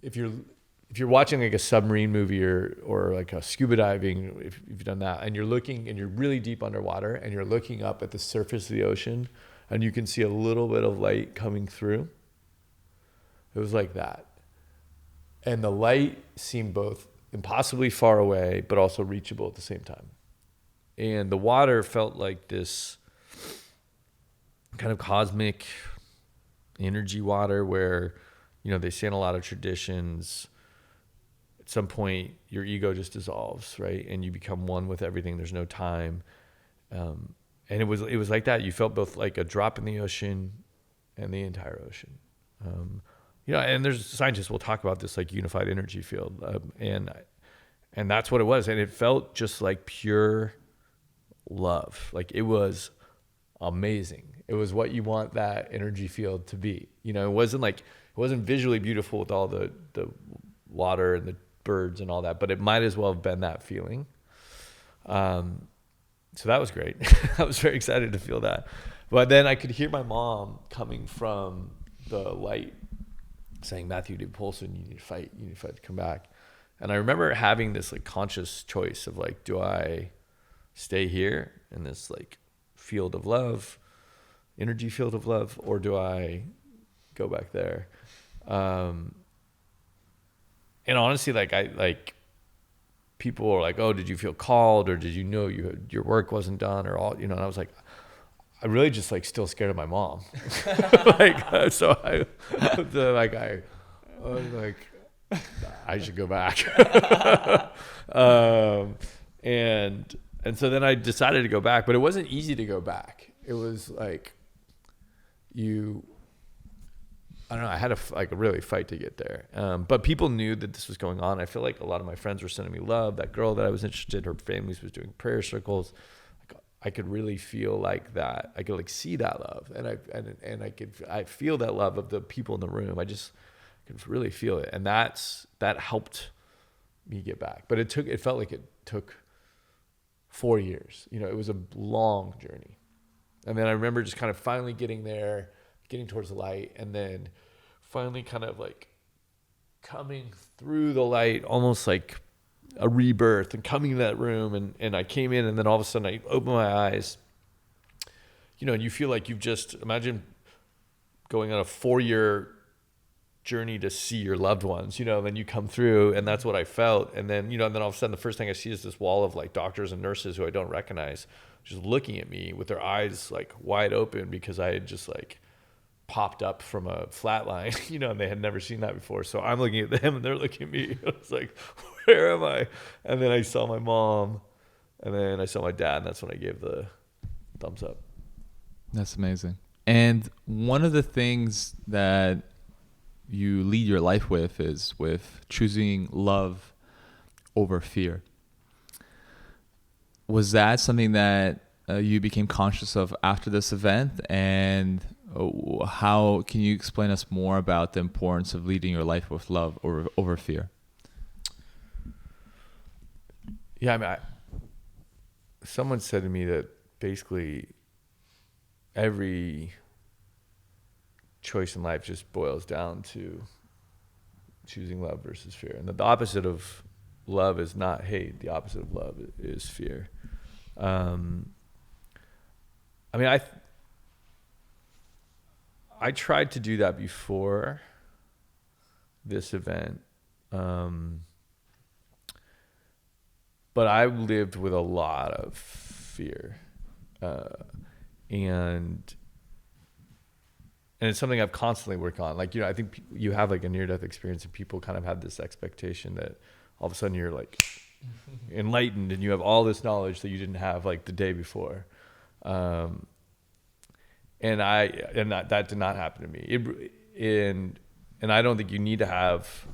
if you're watching like a submarine movie or like a scuba diving, if you've done that, and you're looking and you're really deep underwater and you're looking up at the surface of the ocean and you can see a little bit of light coming through. It was like that. And the light seemed both impossibly far away, but also reachable at the same time. And the water felt like this kind of cosmic energy water where, they say in a lot of traditions, at some point your ego just dissolves, right? And you become one with everything. There's no time. And it was like that. You felt both like a drop in the ocean and the entire ocean. And there's scientists will talk about this like unified energy field, and that's what it was. And it felt just like pure love. Like it was amazing. It was what you want that energy field to be. It wasn't visually beautiful with all the water and the birds and all that, but it might as well have been that feeling. So that was great. I was very excited to feel that. But then I could hear my mom coming from the light saying, Matthew Pohlson, you need to fight to come back. And I remember having this like conscious choice of like, do I stay here in this like field of love, energy field of love, or do I go back there? And honestly, people were like, oh, did you feel called, or did you know your work wasn't done, or all, and I was like, I really just like still scared of my mom. So I was like, I should go back. And so then I decided to go back, but it wasn't easy to go back. It was like I don't know. I had to really fight to get there. But people knew that this was going on. I feel like a lot of my friends were sending me love. That girl that I was interested in, her family was doing prayer circles. I could really feel like that. I could like see that love, and I feel that love of the people in the room. I could really feel it, and that helped me get back. But it felt like it took 4 years. It was a long journey, and then I remember just kind of finally getting there, getting towards the light, and then finally kind of like coming through the light, almost like a rebirth, and coming to that room, and I came in, and then all of a sudden I opened my eyes, and you feel like you've just, imagine going on a 4-year journey to see your loved ones, and then you come through, and that's what I felt. And then, and then all of a sudden the first thing I see is this wall of like doctors and nurses who I don't recognize, just looking at me with their eyes like wide open, because I had just like popped up from a flat line, and they had never seen that before. So I'm looking at them and they're looking at me. I was like, where am I? And then I saw my mom, and then I saw my dad, and that's when I gave the thumbs up. That's amazing. And one of the things that you lead your life with is with choosing love over fear. Was that something that you became conscious of after this event? And how can you explain us more about the importance of leading your life with love over fear? Yeah, I mean, someone said to me that basically every choice in life just boils down to choosing love versus fear. And the opposite of love is not hate. The opposite of love is fear. I mean, I tried to do that before this event. But I lived with a lot of fear. And it's something I've constantly worked on. Like, I think you have like a near-death experience, and people kind of had this expectation that all of a sudden you're like enlightened and you have all this knowledge that you didn't have like the day before. And that did not happen to me. And I don't think you need to have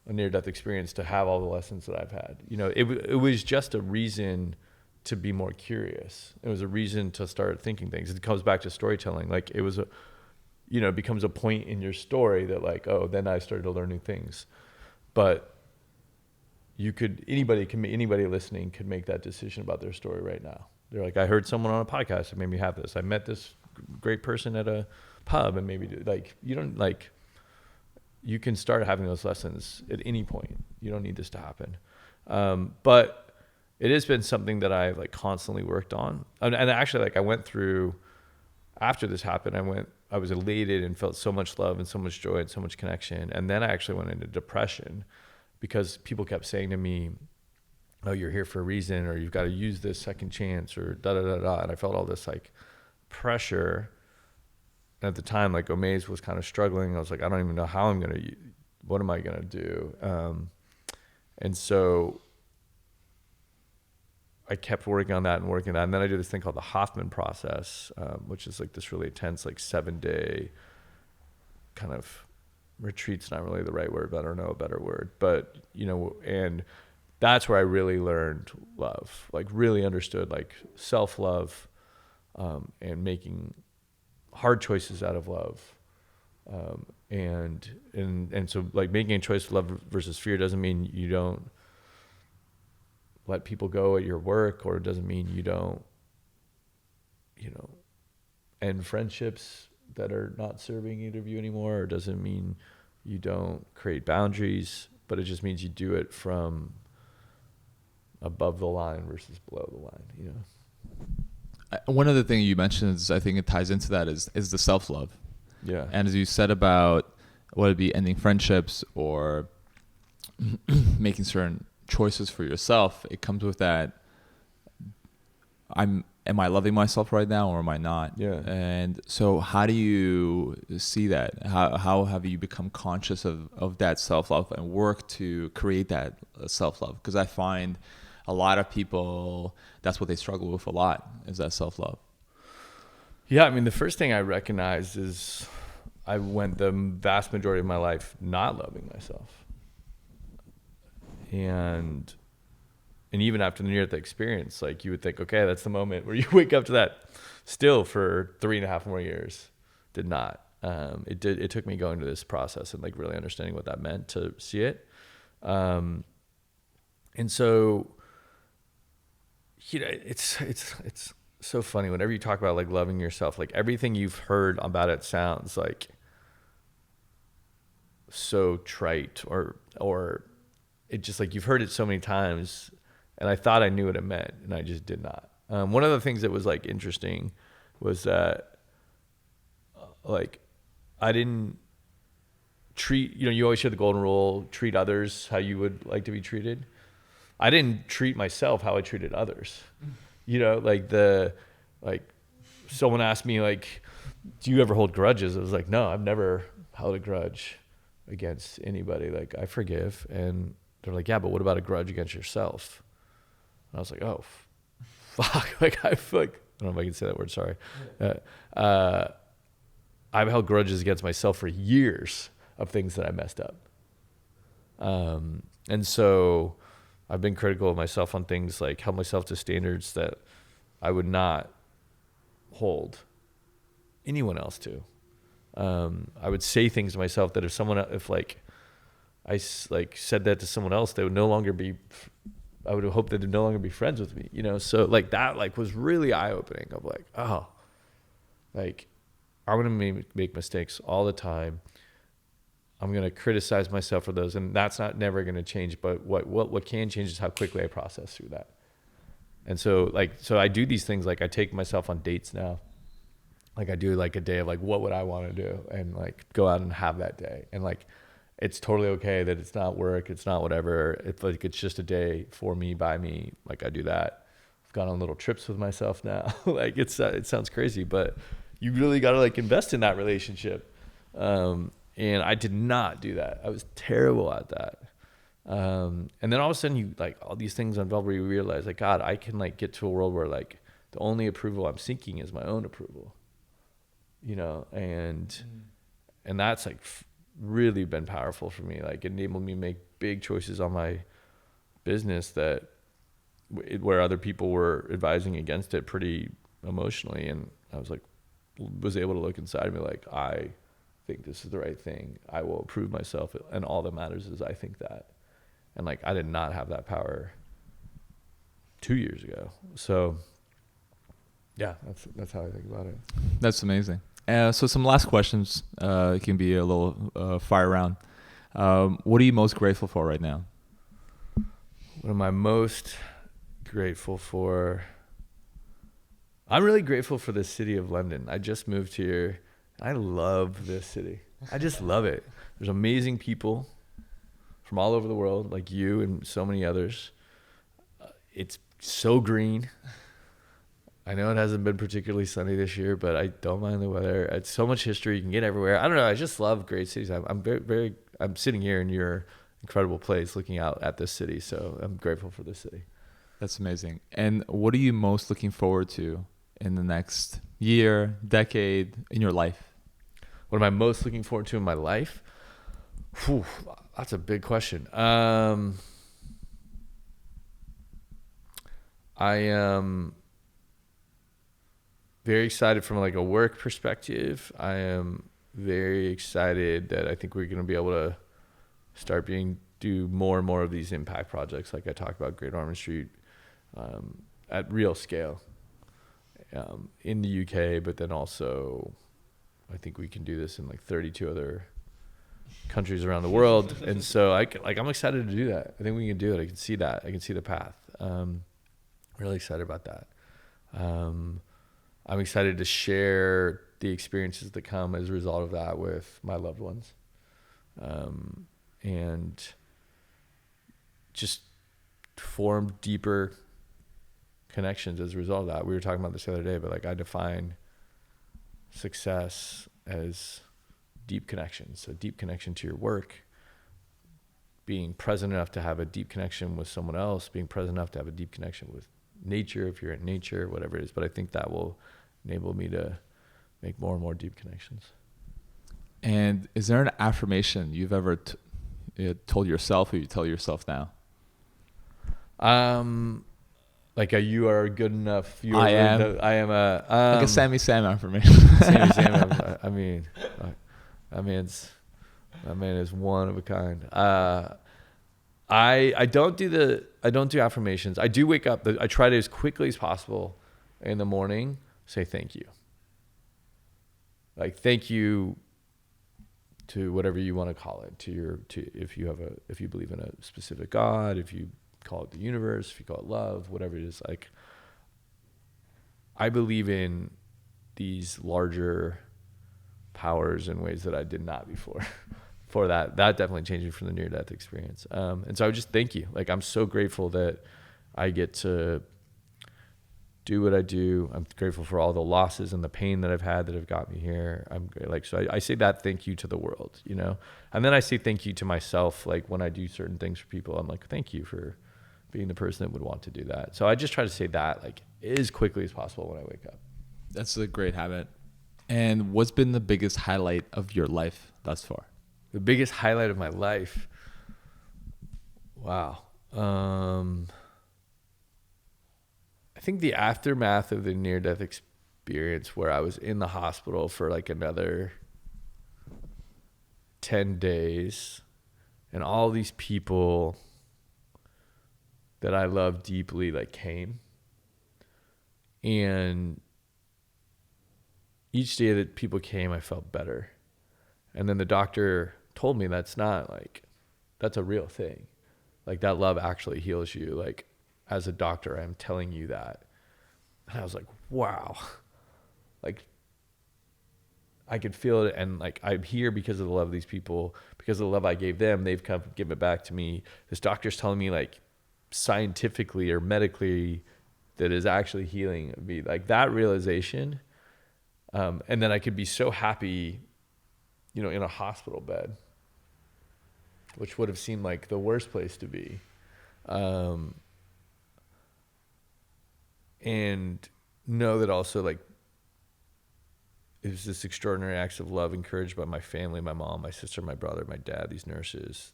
a near-death experience to have all the lessons that I've had. It was just a reason to be more curious. It was a reason to start thinking things. It comes back to storytelling. Like it was it becomes a point in your story that like, oh, then I started to learn new things. But anybody listening could make that decision about their story right now. They're like, I heard someone on a podcast that made me have this. I met this great person at a pub, and maybe like, you can start having those lessons at any point. You don't need this to happen. But it has been something that I've like constantly worked on. And actually, like I went through, after this happened, I was elated and felt so much love and so much joy and so much connection. And then I actually went into depression because people kept saying to me, oh, you're here for a reason, or you've got to use this second chance, or da da da da. And I felt all this like pressure. And at the time, like Omaze was kind of struggling. I was like, I don't even know how I'm going to, what am I going to do? And so I kept working on that. And then I did this thing called the Hoffman process, which is like this really intense, like 7-day kind of retreat's not really the right word, but I don't know a better word. But, and that's where I really learned love, like really understood like self-love, and making hard choices out of love. And so like making a choice of love versus fear doesn't mean you don't let people go at your work, or it doesn't mean you don't, end friendships that are not serving either of you anymore, or it doesn't mean you don't create boundaries, but it just means you do it from above the line versus below the line, One of the things you mentioned is, I think it ties into that, is the self-love. Yeah. And as you said about whether it be ending friendships or making certain choices for yourself, it comes with that, am I loving myself right now, or am I not? Yeah. And so how do you see that? How have you become conscious of that self-love and work to create that self-love? Because I find a lot of people, that's what they struggle with a lot, is that self-love. Yeah, I mean, the first thing I recognized is I went the vast majority of my life not loving myself. And even after the near-death experience, like you would think, okay, that's the moment where you wake up to that. Still for 3.5 more years, did not. It took me going to this process and like really understanding what that meant to see it. And so, it's so funny whenever you talk about like loving yourself, like everything you've heard about it sounds like so trite, or it just like you've heard it so many times, and I thought I knew what it meant, and I just did not. One of the things that was like interesting was that like I didn't treat, you always hear the golden rule, treat others how you would like to be treated. I didn't treat myself how I treated others. Like someone asked me like, do you ever hold grudges? I was like, no, I've never held a grudge against anybody. Like I forgive. And they're like, yeah, but what about a grudge against yourself? And I was like, oh, fuck. Like I don't know if I can say that word. Sorry. I've held grudges against myself for years of things that I messed up. And so I've been critical of myself on things, like held myself to standards that I would not hold anyone else to. I would say things to myself that if I said that to someone else, they would no longer be, I would hope that they'd no longer be friends with me, So like that like was really eye opening of like, oh, like I'm going to make mistakes all the time. I'm going to criticize myself for those, and that's never going to change. But what can change is how quickly I process through that. And so I do these things, like I take myself on dates now. Like I do like a day of like, what would I want to do? And like go out and have that day. And like, it's totally okay that it's not work. It's not whatever. It's just a day for me, by me. Like I do that. I've gone on little trips with myself now. Like it sounds crazy, but you really got to like invest in that relationship. And I did not do that. I was terrible at that. And then all of a sudden you like all these things unfold where you realize like, God, I can like get to a world where like the only approval I'm seeking is my own approval, and that's like really been powerful for me. Like it enabled me to make big choices on my business where other people were advising against it pretty emotionally. And I was able to look inside of me like, I think this is the right thing. I will approve myself, and all that matters is I think that. And like I did not have that power 2 years ago. So yeah, that's how I think about it. That's amazing. So some last questions. It can be a little fire round. What are you most grateful for right now? What am I most grateful for? I'm really grateful for the city of London. I just moved here, I love this city. I just love it. There's amazing people from all over the world, like you and so many others. It's so green. I know it hasn't been particularly sunny this year, but I don't mind the weather. It's so much history. You can get everywhere. I don't know. I just love great cities. I'm very, I'm sitting here in your incredible place looking out at this city. So I'm grateful for this city. That's amazing. And what are you most looking forward to in the next year, decade, in your life? What am I most looking forward to in my life? Whew, that's a big question. I am very excited from like a work perspective. I am very excited that I think we're going to be able to start do more and more of these impact projects, like I talked about Great Ormond Street, at real scale, in the UK, but then also I think we can do this in like 32 other countries around the world. And so I'm excited to do that. I think we can do it. I can see that. I can see the path. Really excited about that. I'm excited to share the experiences that come as a result of that with my loved ones. And just form deeper connections as a result of that. We were talking about this the other day, but like I define success as deep connection. So deep connection to your work, being present enough to have a deep connection with someone else, being present enough to have a deep connection with nature, if you're in nature, whatever it is. But I think that will enable me to make more and more deep connections. And is there an affirmation you've ever told yourself or you tell yourself now? Like you are good enough. I am. I am a like a Sammy Sam affirmation. Sammy Sam. I mean, that man is one of a kind. I don't do affirmations. I do wake up. I try to as quickly as possible in the morning say thank you. Like thank you to whatever you want to call it, if you believe in a specific God, if you call it the universe, if you call it love, whatever it is. Like I believe in these larger powers in ways that I did not before. For that definitely changed me from the near-death experience. And so I would just thank you. Like I'm so grateful that I get to do what I do. I'm grateful for all the losses and the pain that I've had that have got me here. So I say that thank you to the world, you know? And then I say thank you to myself. Like when I do certain things for people, I'm like, thank you for being the person that would want to do that. So I just try to say that like as quickly as possible when I wake up. That's a great habit. And what's been the biggest highlight of your life thus far? The biggest highlight of my life? Wow. I think the aftermath of the near-death experience where I was in the hospital for like another 10 days and all these people that I love deeply like came, and each day that people came I felt better. And then the doctor told me that's a real thing. Like that love actually heals you. Like as a doctor, I'm telling you that. And I was like, wow. Like I could feel it. And like, I'm here because of the love of these people, because of the love I gave them, they've come give it back to me. This doctor's telling me like scientifically or medically that is actually healing me. Like that realization. And then I could be so happy, you know, in a hospital bed, which would have seemed like the worst place to be. And know that also like it was this extraordinary acts of love encouraged by my family, my mom, my sister, my brother, my dad, these nurses.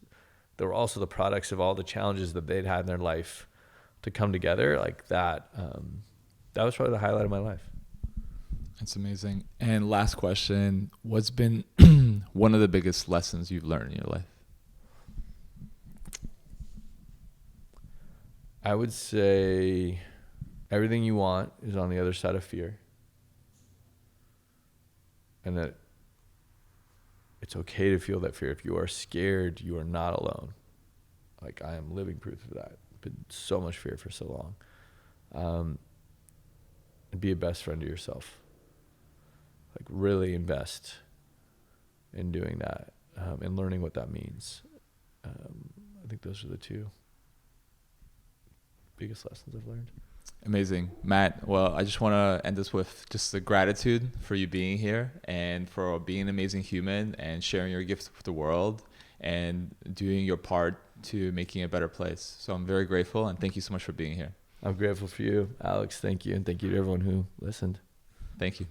They were also the products of all the challenges that they'd had in their life to come together. Like that, that was probably the highlight of my life. That's amazing. And last question, what's been one of the biggest lessons you've learned in your life? I would say everything you want is on the other side of fear. And that it's okay to feel that fear. If you are scared, you are not alone. Like I am living proof of that. Been so much fear for so long. And be a best friend to yourself. like really invest in doing that and learning what that means. I think those are the two biggest lessons I've learned. Amazing. Matt, well, I just want to end this with just the gratitude for you being here and for being an amazing human and sharing your gifts with the world and doing your part to making it a better place. So I'm very grateful, and thank you so much for being here. I'm grateful for you, Alex. Thank you. And thank you to everyone who listened. Thank you.